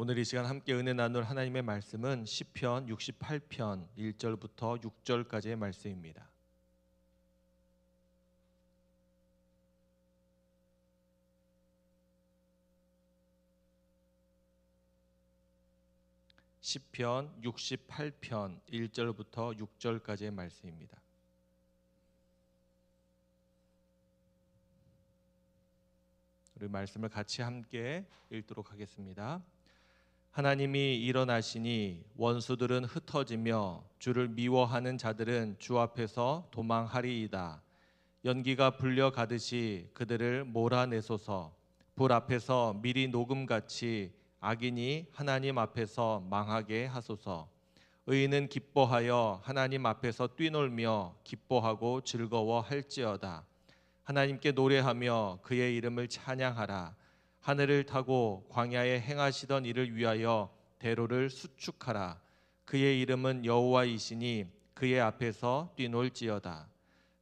오늘 이 시간 함께 은혜 나눌 하나님의 말씀은 시편 68편 1절부터 6절까지의 말씀입니다. 시편 68편 1절부터 6절까지의 말씀입니다. 우리 말씀을 같이 함께 읽도록 하겠습니다. 하나님이 일어나시니 원수들은 흩어지며 주를 미워하는 자들은 주 앞에서 도망하리이다. 연기가 불려가듯이 그들을 몰아내소서. 불 앞에서 미리 녹음같이 악인이 하나님 앞에서 망하게 하소서. 의인은 기뻐하여 하나님 앞에서 뛰놀며 기뻐하고 즐거워할지어다. 하나님께 노래하며 그의 이름을 찬양하라. 하늘을 타고 광야에 행하시던 일을 위하여 대로를 수축하라. 그의 이름은 여호와이시니 그의 앞에서 뛰놀지어다.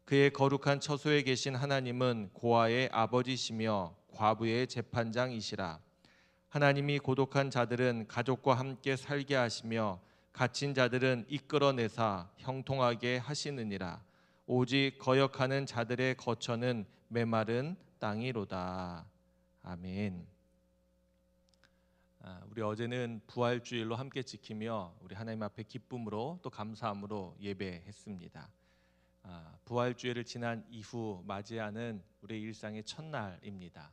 그의 거룩한 처소에 계신 하나님은 고아의 아버지시며 과부의 재판장이시라. 하나님이 고독한 자들은 가족과 함께 살게 하시며 갇힌 자들은 이끌어내사 형통하게 하시느니라. 오직 거역하는 자들의 거처는 메마른 땅이로다. 아멘. 우리 어제는 부활주일로 함께 지키며 우리 하나님 앞에 기쁨으로 또 감사함으로 예배했습니다. 부활주일을 지난 이후 맞이하는 우리의 일상의 첫날입니다.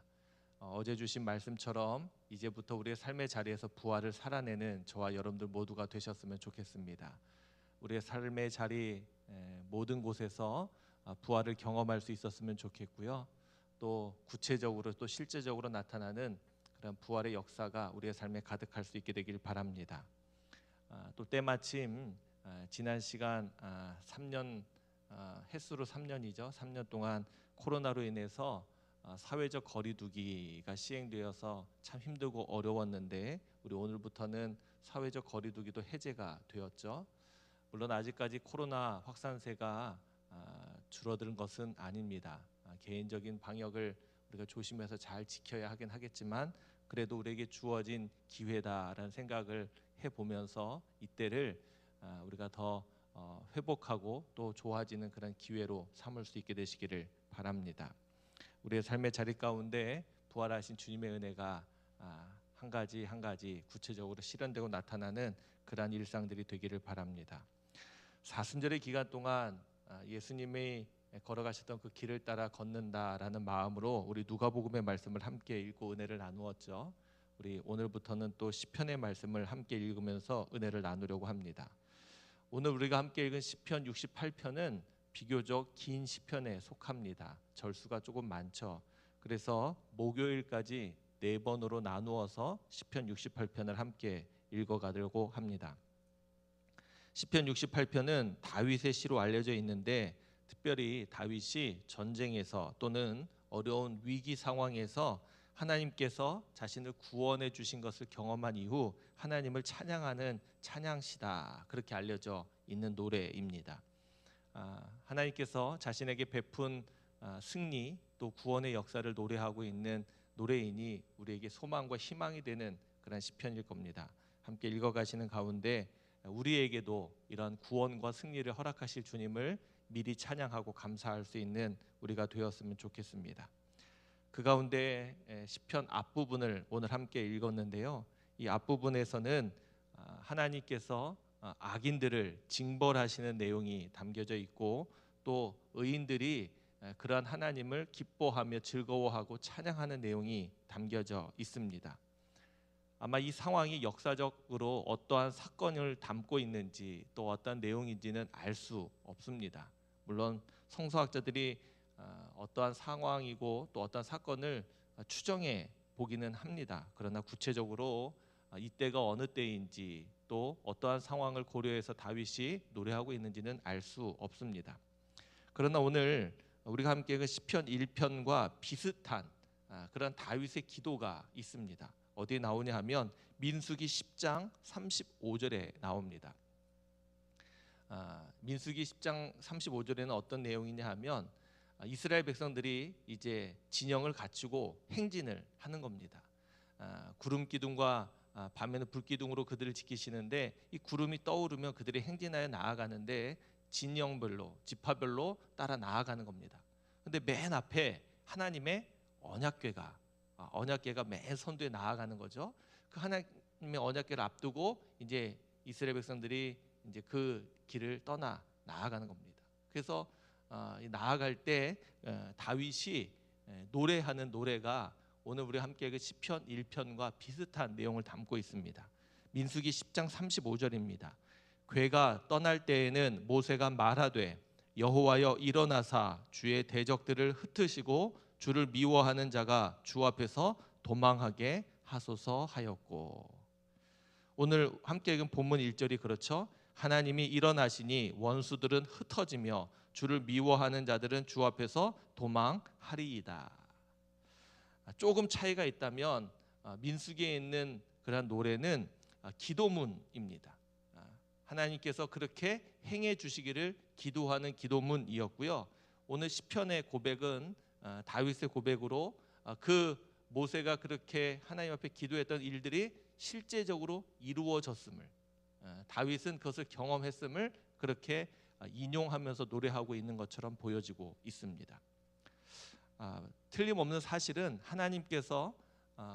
어제 주신 말씀처럼 이제부터 우리의 삶의 자리에서 부활을 살아내는 저와 여러분들 모두가 되셨으면 좋겠습니다. 우리의 삶의 자리 모든 곳에서 부활을 경험할 수 있었으면 좋겠고요. 또 구체적으로 또 실제적으로 나타나는 그런 부활의 역사가 우리의 삶에 가득할 수 있게 되길 바랍니다. 또 때마침 지난 시간 3년 햇수로 3년이죠. 3년 동안 코로나로 인해서 사회적 거리두기가 시행되어서 참 힘들고 어려웠는데 우리 오늘부터는 사회적 거리두기도 해제가 되었죠. 물론 아직까지 코로나 확산세가 줄어드는 것은 아닙니다. 개인적인 방역을 우리가 조심해서 잘 지켜야 하긴 하겠지만 그래도 우리에게 주어진 기회다라는 생각을 해보면서 이때를 우리가 더 회복하고 또 좋아지는 그런 기회로 삼을 수 있게 되시기를 바랍니다. 우리의 삶의 자리 가운데 부활하신 주님의 은혜가 한 가지 한 가지 구체적으로 실현되고 나타나는 그러한 일상들이 되기를 바랍니다. 사순절의 기간 동안 예수님이 걸어가셨던 그 길을 따라 걷는다라는 마음으로 우리 누가복음의 말씀을 함께 읽고 은혜를 나누었죠. 우리 오늘부터는 또 시편의 말씀을 함께 읽으면서 은혜를 나누려고 합니다. 오늘 우리가 함께 읽은 시편 68편은 비교적 긴 시편에 속합니다. 절수가 조금 많죠. 그래서 목요일까지 4번으로 나누어서 시편 68편을 함께 읽어가려고 합니다. 시편 68편은 다윗의 시로 알려져 있는데 특별히 다윗이 전쟁에서 또는 어려운 위기 상황에서 하나님께서 자신을 구원해 주신 것을 경험한 이후 하나님을 찬양하는 찬양시다, 그렇게 알려져 있는 노래입니다. 하나님께서 자신에게 베푼 승리 또 구원의 역사를 노래하고 있는 노래이니 우리에게 소망과 희망이 되는 그런 시편일 겁니다. 함께 읽어가시는 가운데 우리에게도 이런 구원과 승리를 허락하실 주님을 미리 찬양하고 감사할 수 있는 우리가 되었으면 좋겠습니다. 그 가운데 시편 앞부분을 오늘 함께 읽었는데요. 이 앞부분에서는 하나님께서 악인들을 징벌하시는 내용이 담겨져 있고 또 의인들이 그러한 하나님을 기뻐하며 즐거워하고 찬양하는 내용이 담겨져 있습니다. 아마 이 상황이 역사적으로 어떠한 사건을 담고 있는지 또 어떠한 내용인지는 알 수 없습니다. 물론 성서학자들이 어떠한 상황이고 또 어떠한 사건을 추정해 보기는 합니다. 그러나 구체적으로 이때가 어느 때인지 또 어떠한 상황을 고려해서 다윗이 노래하고 있는지는 알 수 없습니다. 그러나 오늘 우리가 함께 그 시편 1편과 비슷한 그런 다윗의 기도가 있습니다. 어디에 나오냐 하면 민수기 10장 35절에 나옵니다. 민수기 10장 35절에는 어떤 내용이냐 하면 이스라엘 백성들이 이제 진영을 갖추고 행진을 하는 겁니다. 구름 기둥과 밤에는 불기둥으로 그들을 지키시는데 이 구름이 떠오르면 그들이 행진하여 나아가는데 진영별로 지파별로 따라 나아가는 겁니다. 근데 맨 앞에 하나님의 언약궤가 맨 선두에 나아가는 거죠. 그 하나님의 언약궤를 앞두고 이제 이스라엘 백성들이 이제 그 길을 떠나 나아가는 겁니다. 그래서 나아갈 때 다윗이 노래하는 노래가 오늘 우리 함께 그 시편 1편과 비슷한 내용을 담고 있습니다. 민수기 10장 35절입니다. 궤가 떠날 때에는 모세가 말하되 여호와여 일어나사 주의 대적들을 흩으시고 주를 미워하는 자가 주 앞에서 도망하게 하소서 하였고, 오늘 함께 읽은 본문 1절이 그렇죠. 하나님이 일어나시니 원수들은 흩어지며 주를 미워하는 자들은 주 앞에서 도망하리이다. 조금 차이가 있다면 민수기에 있는 그런 노래는 기도문입니다. 하나님께서 그렇게 행해 주시기를 기도하는 기도문이었고요. 오늘 시편의 고백은 다윗의 고백으로 그 모세가 그렇게 하나님 앞에 기도했던 일들이 실제적으로 이루어졌음을, 다윗은 그것을 경험했음을 그렇게 인용하면서 노래하고 있는 것처럼 보여지고 있습니다. 틀림없는 사실은 하나님께서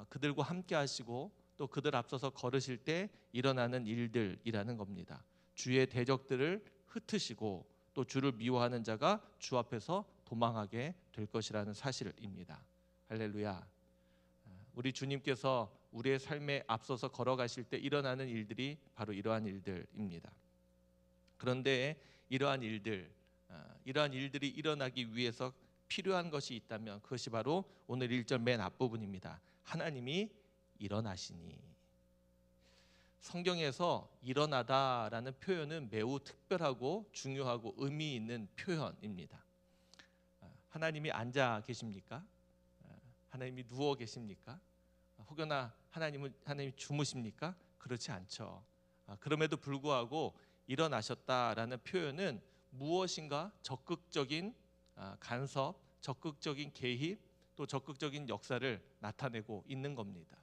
그들과 함께 하시고 또 그들 앞서서 걸으실 때 일어나는 일들이라는 겁니다. 주의 대적들을 흩으시고 또 주를 미워하는 자가 주 앞에서 도망하게 될 것이라는 사실입니다. 할렐루야. 우리 주님께서 우리의 삶에 앞서서 걸어가실 때 일어나는 일들이 바로 이러한 일들입니다. 그런데 이러한 일들이 일어나기 위해서 필요한 것이 있다면 그것이 바로 오늘 1절 맨 앞부분입니다. 하나님이 일어나시니. 성경에서 일어나다라는 표현은 매우 특별하고 중요하고 의미 있는 표현입니다. 하나님이 앉아 계십니까? 하나님이 누워 계십니까? 혹여나 하나님이 주무십니까? 그렇지 않죠. 그럼에도 불구하고 일어나셨다라는 표현은 무엇인가 적극적인 간섭, 적극적인 개입, 또 적극적인 역사를 나타내고 있는 겁니다.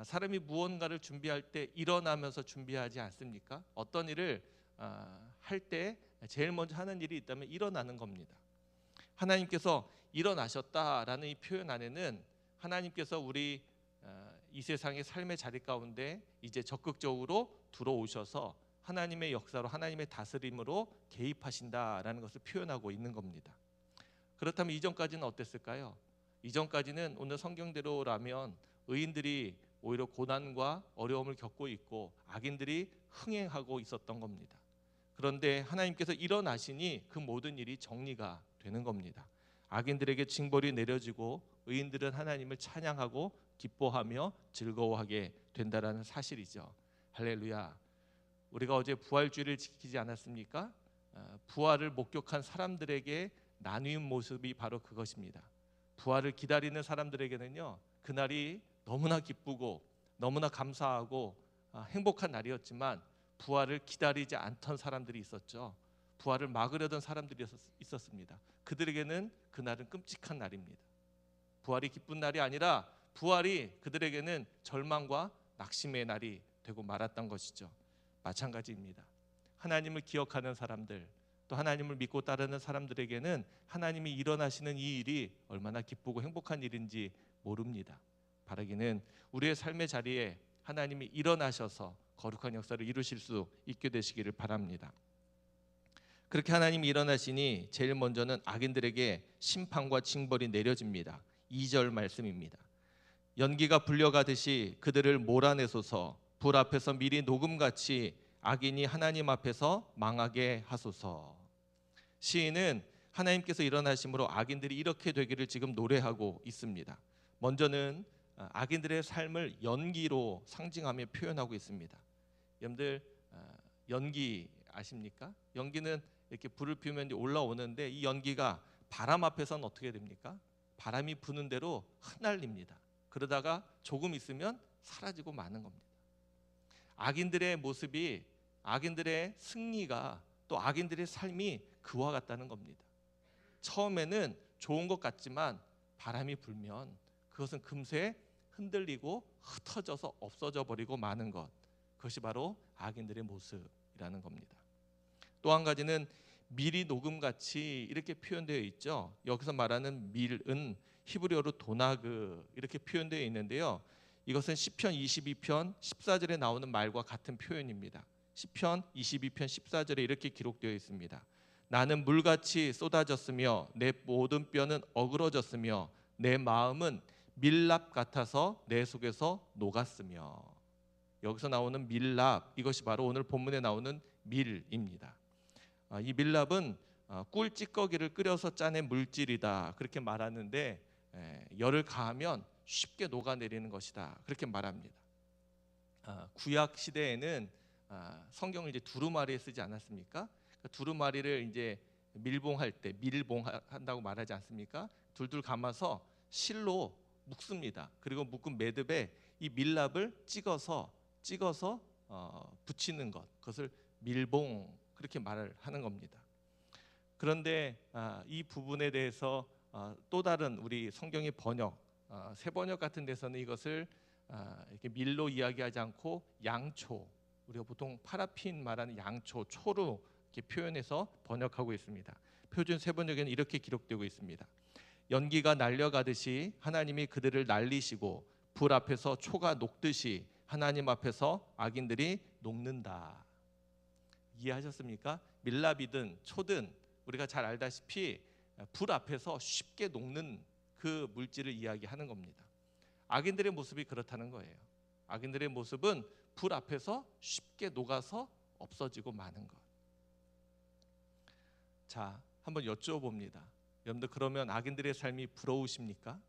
사람이 무언가를 준비할 때 일어나면서 준비하지 않습니까? 어떤 일을 할 때 제일 먼저 하는 일이 있다면 일어나는 겁니다. 하나님께서 일어나셨다라는 이 표현 안에는 하나님께서 우리 이 세상의 삶의 자리 가운데 이제 적극적으로 들어오셔서 하나님의 역사로 하나님의 다스림으로 개입하신다라는 것을 표현하고 있는 겁니다. 그렇다면 이전까지는 어땠을까요? 이전까지는 오늘 성경대로라면 의인들이 오히려 고난과 어려움을 겪고 있고 악인들이 흥행하고 있었던 겁니다. 그런데 하나님께서 일어나시니 그 모든 일이 정리가 되는 겁니다. 악인들에게 징벌이 내려지고 의인들은 하나님을 찬양하고 기뻐하며 즐거워하게 된다라는 사실이죠. 할렐루야. 우리가 어제 부활주의를 지키지 않았습니까? 부활을 목격한 사람들에게 나누는 모습이 바로 그것입니다. 부활을 기다리는 사람들에게는요, 그날이 너무나 기쁘고 너무나 감사하고 행복한 날이었지만 부활을 기다리지 않던 사람들이 있었죠. 부활을 막으려던 사람들이 있었습니다. 그들에게는 그날은 끔찍한 날입니다. 부활이 기쁜 날이 아니라 부활이 그들에게는 절망과 낙심의 날이 되고 말았던 것이죠. 마찬가지입니다. 하나님을 기억하는 사람들, 또 하나님을 믿고 따르는 사람들에게는 하나님이 일어나시는 이 일이 얼마나 기쁘고 행복한 일인지 모릅니다. 바라기는 우리의 삶의 자리에 하나님이 일어나셔서 거룩한 역사를 이루실 수 있게 되시기를 바랍니다. 그렇게 하나님이 일어나시니 제일 먼저는 악인들에게 심판과 징벌이 내려집니다. 2절 말씀입니다. 연기가 불려가듯이 그들을 몰아내소서, 불 앞에서 미리 녹음같이 악인이 하나님 앞에서 망하게 하소서. 시인은 하나님께서 일어나심으로 악인들이 이렇게 되기를 지금 노래하고 있습니다. 먼저는 악인들의 삶을 연기로 상징하며 표현하고 있습니다. 여러분들 연기 아십니까? 연기는 이렇게 불을 피우면 올라오는데 이 연기가 바람 앞에서는 어떻게 됩니까? 바람이 부는 대로 흩날립니다. 그러다가 조금 있으면 사라지고 마는 겁니다. 악인들의 모습이, 악인들의 승리가, 또 악인들의 삶이 그와 같다는 겁니다. 처음에는 좋은 것 같지만 바람이 불면 그것은 금세 흔들리고 흩어져서 없어져 버리고 마는 것, 그것이 바로 악인들의 모습이라는 겁니다. 또 한 가지는 밀이 녹음같이 이렇게 표현되어 있죠. 여기서 말하는 밀은 히브리어로 도나그 이렇게 표현되어 있는데요. 이것은 시편 22편 14절에 나오는 말과 같은 표현입니다. 시편 22편 14절에 이렇게 기록되어 있습니다. 나는 물같이 쏟아졌으며 내 모든 뼈는 어그러졌으며 내 마음은 밀랍 같아서 내 속에서 녹았으며. 여기서 나오는 밀랍, 이것이 바로 오늘 본문에 나오는 밀입니다. 이 밀랍은 꿀 찌꺼기를 끓여서 짜낸 물질이다 그렇게 말하는데, 열을 가하면 쉽게 녹아내리는 것이다 그렇게 말합니다. 구약 시대에는 성경을 이제 두루마리에 쓰지 않았습니까? 두루마리를 이제 밀봉할 때 밀봉한다고 말하지 않습니까? 둘둘 감아서 실로 묶습니다. 그리고 묶은 매듭에 이 밀랍을 찍어서 붙이는 것, 그것을 밀봉 그렇게 말을 하는 겁니다. 그런데 이 부분에 대해서 또 다른 우리 성경의 번역, 새 번역 같은 데서는 이것을 이렇게 밀로 이야기하지 않고 양초, 우리가 보통 파라핀 말하는 양초, 초로 이렇게 표현해서 번역하고 있습니다. 표준 새 번역에는 이렇게 기록되고 있습니다. 연기가 날려가듯이 하나님이 그들을 날리시고 불 앞에서 초가 녹듯이 하나님 앞에서 악인들이 녹는다. 이해하셨습니까? 밀랍이든 초든 우리가 잘 알다시피 불 앞에서 쉽게 녹는 그 물질을 이야기하는 겁니다. 악인들의 모습이 그렇다는 거예요. 악인들의 모습은 불 앞에서 쉽게 녹아서 없어지고 마는 것. 자, 한번 여쭤봅니다. 여러분들, 그러면 악인들의 삶이 부러우십니까?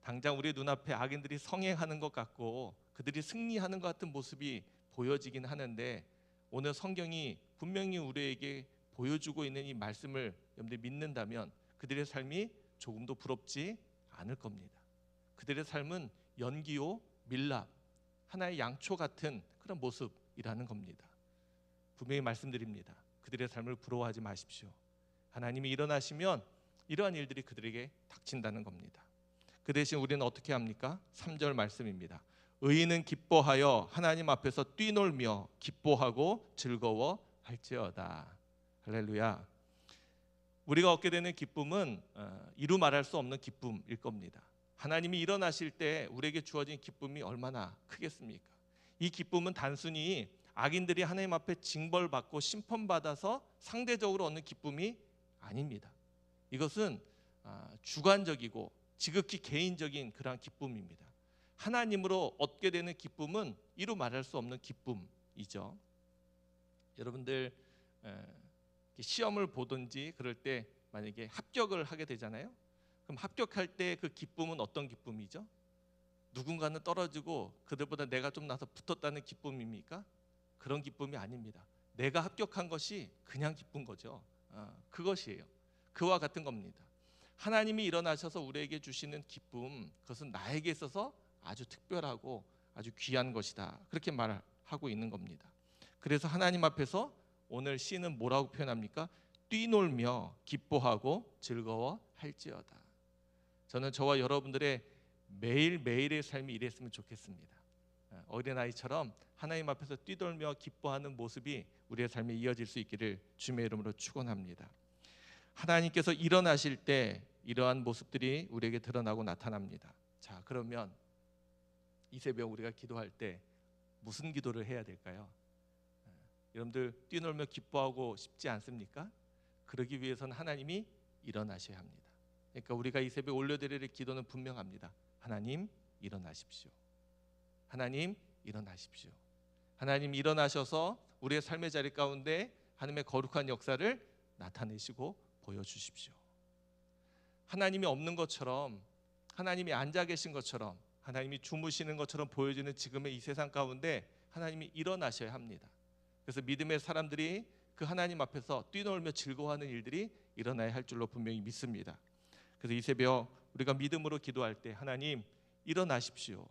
당장 우리 눈앞에 악인들이 성행하는 것 같고 그들이 승리하는 것 같은 모습이 보여지긴 하는데, 오늘 성경이 분명히 우리에게 보여주고 있는 이 말씀을 여러분들이 믿는다면 그들의 삶이 조금도 부럽지 않을 겁니다. 그들의 삶은 연기요, 밀랍, 하나의 양초 같은 그런 모습이라는 겁니다. 분명히 말씀드립니다. 그들의 삶을 부러워하지 마십시오. 하나님이 일어나시면 이러한 일들이 그들에게 닥친다는 겁니다. 그 대신 우리는 어떻게 합니까? 3절 말씀입니다. 의인은 기뻐하여 하나님 앞에서 뛰놀며 기뻐하고 즐거워할지어다. 할렐루야. 우리가 얻게 되는 기쁨은 이루 말할 수 없는 기쁨일 겁니다. 하나님이 일어나실 때 우리에게 주어진 기쁨이 얼마나 크겠습니까? 이 기쁨은 단순히 악인들이 하나님 앞에 징벌받고 심판받아서 상대적으로 얻는 기쁨이 아닙니다. 이것은 주관적이고 지극히 개인적인 그러한 기쁨입니다. 하나님으로 얻게 되는 기쁨은 이루 말할 수 없는 기쁨이죠. 여러분들 시험을 보든지 그럴 때 만약에 합격을 하게 되잖아요. 그럼 합격할 때 그 기쁨은 어떤 기쁨이죠? 누군가는 떨어지고 그들보다 내가 좀 나서 붙었다는 기쁨입니까? 그런 기쁨이 아닙니다. 내가 합격한 것이 그냥 기쁜 거죠. 그것이에요. 그와 같은 겁니다. 하나님이 일어나셔서 우리에게 주시는 기쁨, 그것은 나에게 있어서 아주 특별하고 아주 귀한 것이다. 그렇게 말하고 있는 겁니다. 그래서 하나님 앞에서 오늘 시는 뭐라고 표현합니까? 뛰놀며 기뻐하고 즐거워할지어다. 저는 저와 여러분들의 매일매일의 삶이 이랬으면 좋겠습니다. 어린아이처럼 하나님 앞에서 뛰놀며 기뻐하는 모습이 우리의 삶에 이어질 수 있기를 주님의 이름으로 축원합니다. 하나님께서 일어나실 때 이러한 모습들이 우리에게 드러나고 나타납니다. 자, 그러면 이 새벽 우리가 기도할 때 무슨 기도를 해야 될까요? 여러분들 뛰놀며 기뻐하고 싶지 않습니까? 그러기 위해서는 하나님이 일어나셔야 합니다. 그러니까 우리가 이 새벽 올려드릴 기도는 분명합니다. 하나님 일어나십시오. 하나님 일어나십시오. 하나님 일어나셔서 우리의 삶의 자리 가운데 하나님의 거룩한 역사를 나타내시고 보여주십시오. 하나님이 없는 것처럼, 하나님이 앉아 계신 것처럼, 하나님이 주무시는 것처럼 보여지는 지금의 이 세상 가운데 하나님이 일어나셔야 합니다. 그래서 믿음의 사람들이 그 하나님 앞에서 뛰놀며 즐거워하는 일들이 일어나야 할 줄로 분명히 믿습니다. 그래서 이 새벽 우리가 믿음으로 기도할 때 하나님 일어나십시오.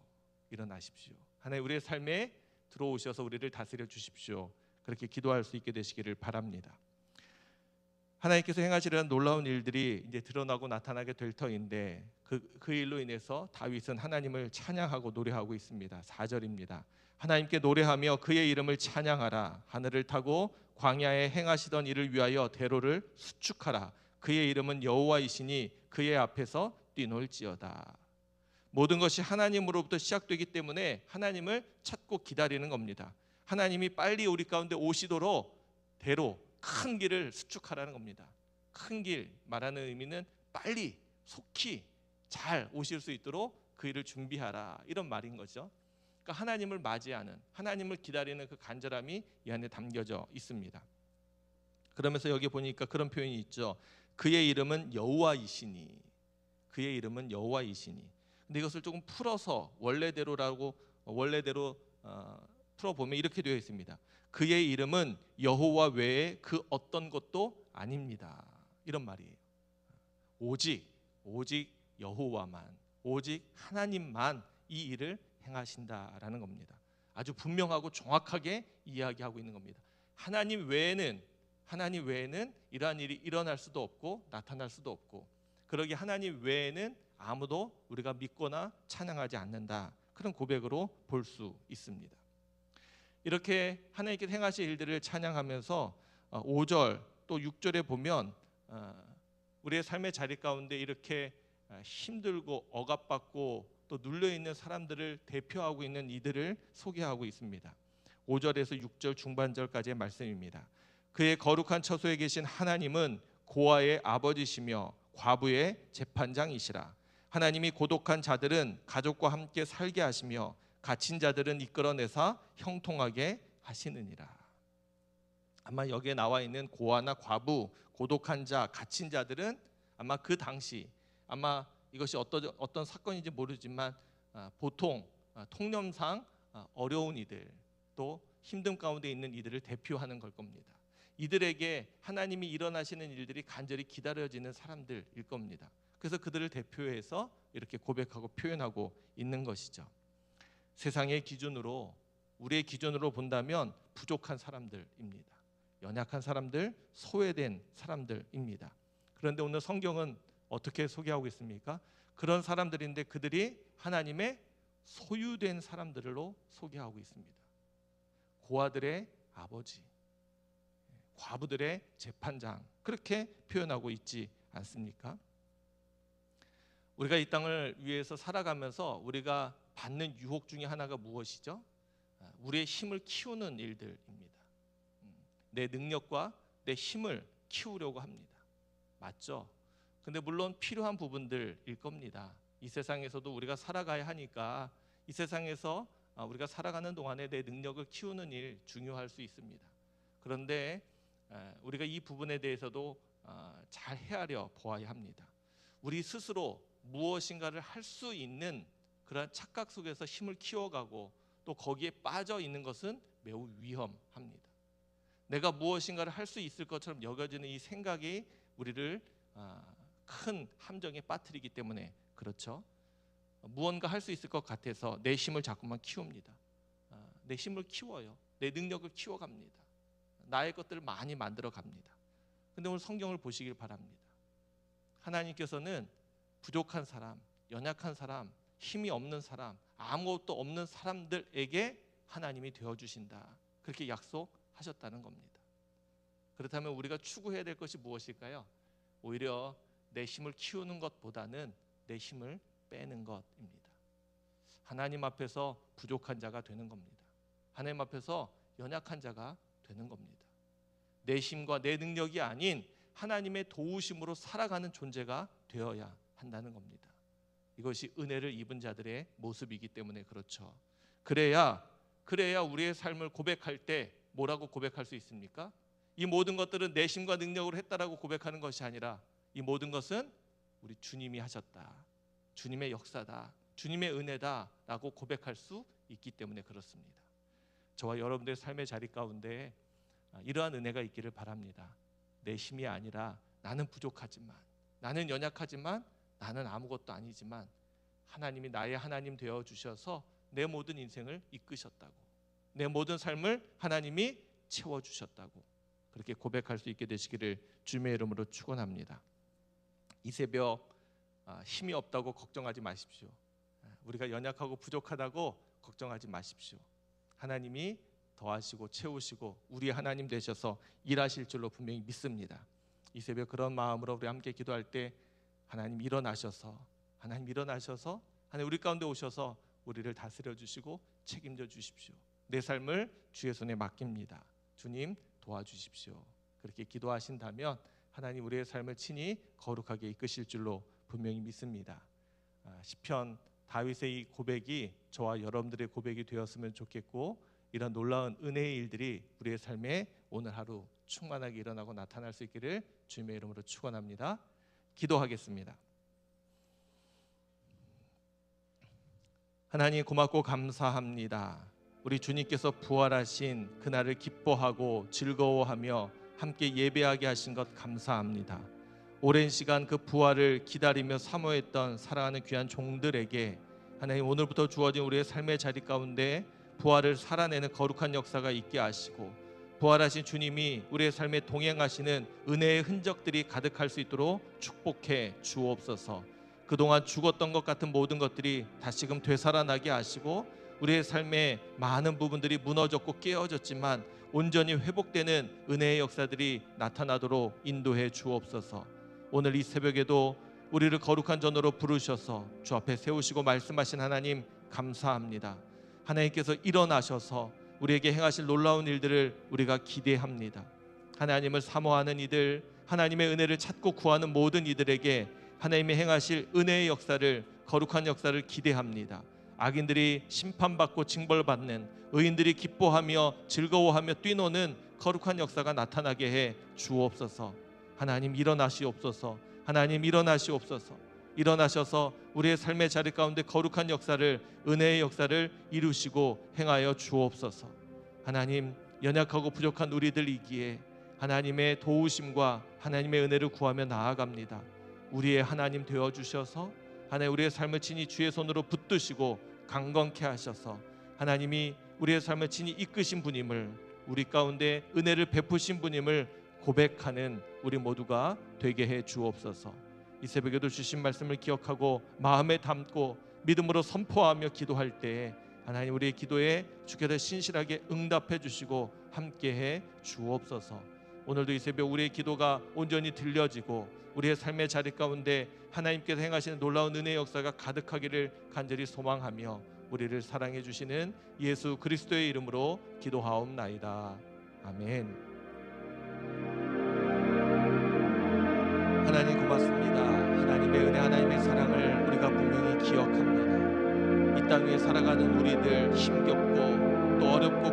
일어나십시오. 하나님 우리의 삶에 들어오셔서 우리를 다스려 주십시오. 그렇게 기도할 수 있게 되시기를 바랍니다. 하나님께서 행하시려는 놀라운 일들이 이제 드러나고 나타나게 될 터인데 그 일로 인해서 다윗은 하나님을 찬양하고 노래하고 있습니다. 4절입니다. 하나님께 노래하며 그의 이름을 찬양하라. 하늘을 타고 광야에 행하시던 일을 위하여 대로를 수축하라. 그의 이름은 여호와이시니 그의 앞에서 뛰놀지어다. 모든 것이 하나님으로부터 시작되기 때문에 하나님을 찾고 기다리는 겁니다. 하나님이 빨리 우리 가운데 오시도록 대로 큰 길을 수축하라는 겁니다. 큰 길 말하는 의미는 빨리 속히 잘 오실 수 있도록 그 일을 준비하라, 이런 말인 거죠. 그러니까 하나님을 맞이하는, 하나님을 기다리는 그 간절함이 이 안에 담겨져 있습니다. 그러면서 여기 보니까 그런 표현이 있죠. 그의 이름은 여호와이시니. 그의 이름은 여호와이시니. 근데 이것을 조금 풀어서 원래대로 풀어보면 이렇게 되어 있습니다. 그의 이름은 여호와 외에 그 어떤 것도 아닙니다. 이런 말이에요. 오직 여호와만, 오직 하나님만 이 일을 행하신다라는 겁니다. 아주 분명하고 정확하게 이야기하고 있는 겁니다. 하나님 외에는 이러한 일이 일어날 수도 없고 나타날 수도 없고, 그러기에 하나님 외에는 아무도 우리가 믿거나 찬양하지 않는다, 그런 고백으로 볼 수 있습니다. 이렇게 하나님께서 행하실 일들을 찬양하면서 5절 또 6절에 보면 우리의 삶의 자리 가운데 이렇게 힘들고 억압받고 또 눌려있는 사람들을 대표하고 있는 이들을 소개하고 있습니다. 5절에서 6절 중반절까지의 말씀입니다. 그의 거룩한 처소에 계신 하나님은 고아의 아버지시며 과부의 재판장이시라. 하나님이 고독한 자들은 가족과 함께 살게 하시며 갇힌 자들은 이끌어내사 형통하게 하시느니라. 아마 여기에 나와 있는 고아나 과부, 고독한 자, 갇힌 자들은 아마 그 당시, 아마 이것이 어떤 사건인지 모르지만 보통 통념상 어려운 이들, 또 힘든 가운데 있는 이들을 대표하는 걸 겁니다. 이들에게 하나님이 일어나시는 일들이 간절히 기다려지는 사람들일 겁니다. 그래서 그들을 대표해서 이렇게 고백하고 표현하고 있는 것이죠. 세상의 기준으로, 우리의 기준으로 본다면 부족한 사람들입니다. 연약한 사람들, 소외된 사람들입니다. 그런데 오늘 성경은 어떻게 소개하고 있습니까? 그런 사람들인데 그들이 하나님의 소유된 사람들로 소개하고 있습니다. 고아들의 아버지, 과부들의 재판장, 그렇게 표현하고 있지 않습니까? 우리가 이 땅을 위해서 살아가면서 우리가 받는 유혹 중에 하나가 무엇이죠? 우리의 힘을 키우는 일들입니다. 내 능력과 내 힘을 키우려고 합니다. 맞죠? 근데 물론 필요한 부분들일 겁니다. 이 세상에서도 우리가 살아가야 하니까 이 세상에서 우리가 살아가는 동안에 내 능력을 키우는 일 중요할 수 있습니다. 그런데 우리가 이 부분에 대해서도 잘 헤아려 보아야 합니다. 우리 스스로 무엇인가를 할 수 있는 그런 착각 속에서 힘을 키워가고 또 거기에 빠져 있는 것은 매우 위험합니다. 내가 무엇인가를 할 수 있을 것처럼 여겨지는 이 생각이 우리를 큰 함정에 빠뜨리기 때문에 그렇죠. 무언가 할 수 있을 것 같아서 내 힘을 자꾸만 키웁니다. 내 힘을 키워요. 내 능력을 키워갑니다. 나의 것들을 많이 만들어 갑니다. 근데 오늘 성경을 보시길 바랍니다. 하나님께서는 부족한 사람, 연약한 사람, 힘이 없는 사람, 아무것도 없는 사람들에게 하나님이 되어주신다, 그렇게 약속하셨다는 겁니다. 그렇다면 우리가 추구해야 될 것이 무엇일까요? 오히려 내 힘을 키우는 것보다는 내 힘을 빼는 것입니다. 하나님 앞에서 부족한 자가 되는 겁니다. 하나님 앞에서 연약한 자가 되는 겁니다. 내 힘과 내 능력이 아닌 하나님의 도우심으로 살아가는 존재가 되어야 한다는 겁니다. 이것이 은혜를 입은 자들의 모습이기 때문에 그렇죠. 그래야 우리의 삶을 고백할 때 뭐라고 고백할 수 있습니까? 이 모든 것들은 내 힘과 능력으로 했다라고 고백하는 것이 아니라 이 모든 것은 우리 주님이 하셨다, 주님의 역사다, 주님의 은혜다라고 고백할 수 있기 때문에 그렇습니다. 저와 여러분들의 삶의 자리 가운데 이러한 은혜가 있기를 바랍니다. 내 힘이 아니라 나는 부족하지만, 나는 연약하지만, 나는 아무것도 아니지만 하나님이 나의 하나님 되어 주셔서 내 모든 인생을 이끄셨다고, 내 모든 삶을 하나님이 채워주셨다고, 그렇게 고백할 수 있게 되시기를 주님의 이름으로 축원합니다. 이 새벽 힘이 없다고 걱정하지 마십시오. 우리가 연약하고 부족하다고 걱정하지 마십시오. 하나님이 더하시고 채우시고 우리 하나님 되셔서 일하실 줄로 분명히 믿습니다. 이 새벽 그런 마음으로 우리 함께 기도할 때 하나님 일어나셔서 하나님 우리 가운데 오셔서 우리를 다스려 주시고 책임져 주십시오. 내 삶을 주의 손에 맡깁니다. 주님 도와주십시오. 그렇게 기도하신다면 하나님 우리의 삶을 친히 거룩하게 이끄실 줄로 분명히 믿습니다. 시편 다윗의 이 고백이 저와 여러분들의 고백이 되었으면 좋겠고, 이런 놀라운 은혜의 일들이 우리의 삶에 오늘 하루 충만하게 일어나고 나타날 수 있기를 주님의 이름으로 축원합니다. 기도하겠습니다. 하나님 고맙고 감사합니다. 우리 주님께서 부활하신 그날을 기뻐하고 즐거워하며 함께 예배하게 하신 것 감사합니다. 오랜 시간 그 부활을 기다리며 사모했던 사랑하는 귀한 종들에게 하나님 오늘부터 주어진 우리의 삶의 자리 가운데 부활을 살아내는 거룩한 역사가 있게 하시고, 부활하신 주님이 우리의 삶에 동행하시는 은혜의 흔적들이 가득할 수 있도록 축복해 주옵소서. 그동안 죽었던 것 같은 모든 것들이 다시금 되살아나게 하시고, 우리의 삶의 많은 부분들이 무너졌고 깨어졌지만 온전히 회복되는 은혜의 역사들이 나타나도록 인도해 주옵소서. 오늘 이 새벽에도 우리를 거룩한 전으로 부르셔서 주 앞에 세우시고 말씀하신 하나님 감사합니다. 하나님께서 일어나셔서 우리에게 행하실 놀라운 일들을 우리가 기대합니다. 하나님을 사모하는 이들, 하나님의 은혜를 찾고 구하는 모든 이들에게 하나님의 행하실 은혜의 역사를, 거룩한 역사를 기대합니다. 악인들이 심판받고 징벌받는, 의인들이 기뻐하며 즐거워하며 뛰노는 거룩한 역사가 나타나게 해 주옵소서. 하나님 일어나시옵소서. 하나님 일어나시옵소서. 일어나셔서 우리의 삶의 자리 가운데 거룩한 역사를, 은혜의 역사를 이루시고 행하여 주옵소서. 하나님 연약하고 부족한 우리들이기에 하나님의 도우심과 하나님의 은혜를 구하며 나아갑니다. 우리의 하나님 되어주셔서 하나님 우리의 삶을 친히 주의 손으로 붙드시고 강건케 하셔서 하나님이 우리의 삶을 친히 이끄신 분임을, 우리 가운데 은혜를 베푸신 분임을 고백하는 우리 모두가 되게 해 주옵소서. 이 새벽에도 주신 말씀을 기억하고 마음에 담고 믿음으로 선포하며 기도할 때에 하나님 우리의 기도에 주께서 신실하게 응답해 주시고 함께해 주옵소서. 오늘도 이 새벽 우리의 기도가 온전히 들려지고 우리의 삶의 자리 가운데 하나님께서 행하시는 놀라운 은혜의 역사가 가득하기를 간절히 소망하며 우리를 사랑해 주시는 예수 그리스도의 이름으로 기도하옵나이다. 아멘. 하나님 고맙습니다. 하나님의 은혜, 하나님의 사랑을 우리가 분명히 기억합니다. 이 땅 위에 살아가는 우리들 힘겹고 또 어렵고